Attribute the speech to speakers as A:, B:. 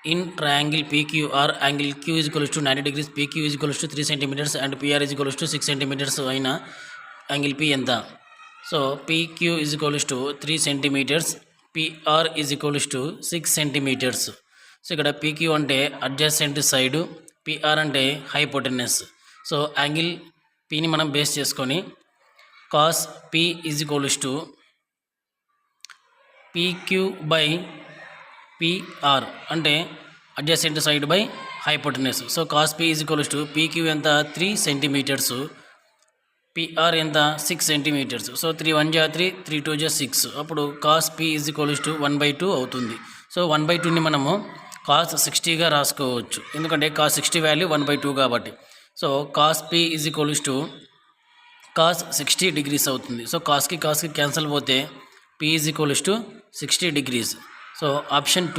A: In triangle PQR, angle Q is equals to 90 degrees, PQ is equals to 3 centimeters and PR is equals to 6 centimeters అయిన angle P ఎంత? So PQ is equals to 3 centimeters, PR is equals to 6 centimeters. So ఇక్కడ PQ అంటే adjacent side, PR అంటే hypotenuse. So angle Pని మనం base చేసుకొని cos P is equals to PQ by PR అంటే adjacent side by hypotenuse. So cos P is equals to PQ ఎంత 3 centimetres, PR ఎంత 6 centimetres. So 3 1 జా 3, 3 2 జా 6. అప్పుడు cos P is equals to 1/2 అవుతుంది. So 1/2ని మనము కాస్ 60గా రాసుకోవచ్చు, ఎందుకంటే కాస్ 60 వాల్యూ 1/2 కాబట్టి. So cos P is equals to cos 60 degrees అవుతుంది. సో కాస్కి క్యాన్సల్ పోతే P is equals to 60 degrees. So option 2